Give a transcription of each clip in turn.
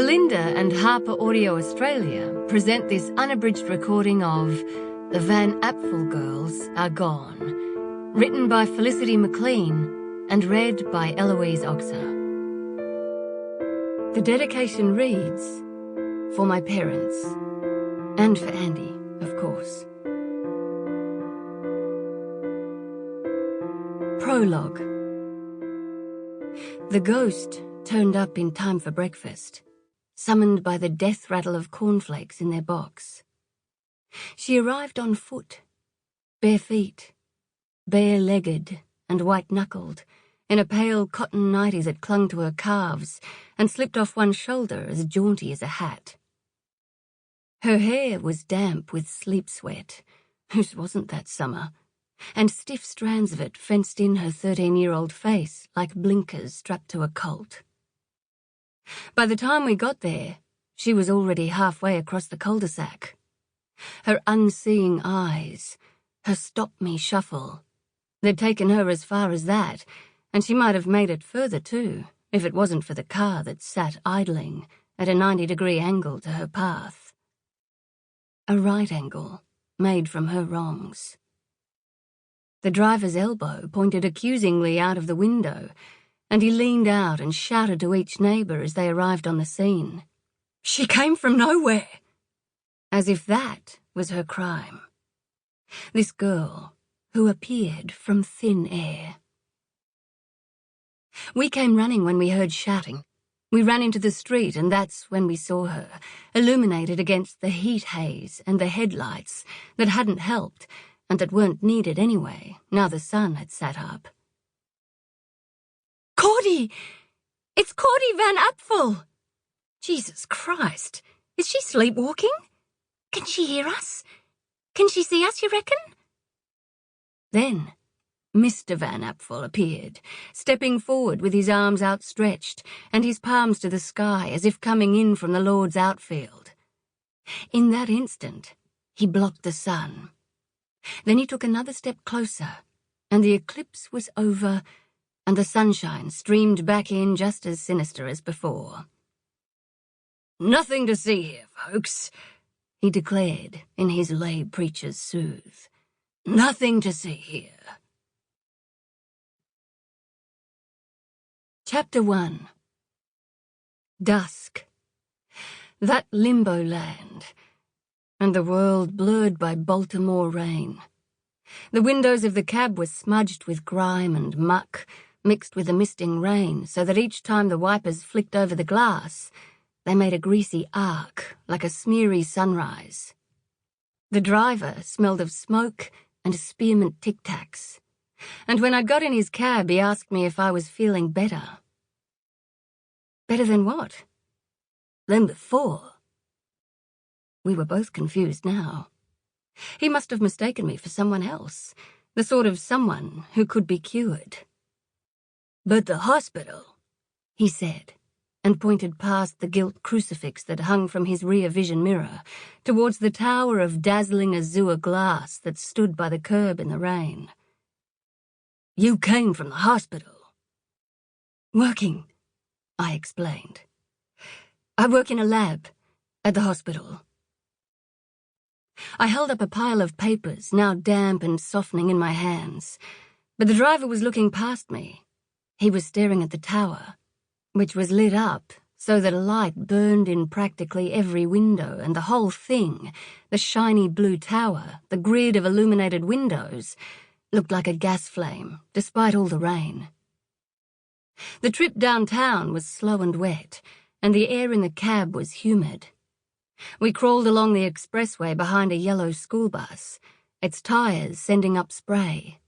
Belinda and HarperAudio Australia present this unabridged recording of The Van Apfel Girls Are Gone, written by Felicity Mclean and read by Eloise Oxer. The dedication reads, "For my parents, and for Andy, of course." Prologue. The ghost turned up in time for breakfast, summoned by the death rattle of cornflakes in their box. She arrived on foot, bare feet, bare-legged and white-knuckled, in a pale cotton nightie that clung to her calves and slipped off one shoulder as jaunty as a hat. Her hair was damp with sleep sweat, whose wasn't that summer, and stiff strands of it fenced in her 13-year-old face like blinkers strapped to a colt. By the time we got there, she was already halfway across the cul-de-sac. Her unseeing eyes, her stop-me shuffle. They'd taken her as far as that, and she might have made it further too, if it wasn't for the car that sat idling at a 90-degree angle to her path. A right angle, made from her wrongs. The driver's elbow pointed accusingly out of the window, and he leaned out and shouted to each neighbour as they arrived on the scene. "She came from nowhere!" As if that was her crime. This girl, who appeared from thin air. We came running when we heard shouting. We ran into the street, and that's when we saw her, illuminated against the heat haze and the headlights that hadn't helped, and that weren't needed anyway, now the sun had sat up. "Cordy! It's Cordy Van Apfel!" Jesus Christ! Is she sleepwalking? Can she hear us? Can she see us, you reckon? Then Mr. Van Apfel appeared, stepping forward with his arms outstretched and his palms to the sky as if coming in from the Lord's outfield. In that instant, he blocked the sun. Then he took another step closer, and the eclipse was over, and the sunshine streamed back in just as sinister as before. "Nothing to see here, folks," he declared in his lay preacher's soothe. "Nothing to see here." Chapter 1. Dusk. That limbo land, and the world blurred by Baltimore rain. The windows of the cab were smudged with grime and muck, mixed with the misting rain, so that each time the wipers flicked over the glass, they made a greasy arc like a smeary sunrise. The driver smelled of smoke and spearmint tic-tacs, and when I'd got in his cab he asked me if I was feeling better. Better than what? Than before. We were both confused now. He must have mistaken me for someone else, the sort of someone who could be cured. "But the hospital," he said, and pointed past the gilt crucifix that hung from his rear vision mirror towards the tower of dazzling azure glass that stood by the curb in the rain. "You came from the hospital." "Working," I explained. "I work in a lab at the hospital." I held up a pile of papers, now damp and softening in my hands, but the driver was looking past me. He was staring at the tower, which was lit up so that a light burned in practically every window, and the whole thing, the shiny blue tower, the grid of illuminated windows, looked like a gas flame, despite all the rain. The trip downtown was slow and wet, and the air in the cab was humid. We crawled along the expressway behind a yellow school bus, its tires sending up spray.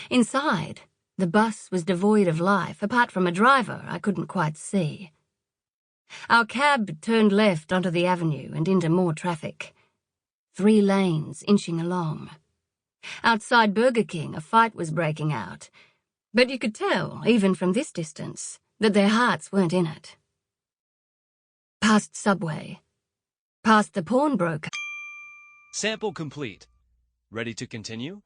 Inside, the bus was devoid of life, apart from a driver I couldn't quite see. Our cab turned left onto the avenue and into more traffic. 3 lanes inching along. Outside Burger King, a fight was breaking out, but you could tell, even from this distance, that their hearts weren't in it. Past Subway. Past the pawnbroker. Sample complete. Ready to continue?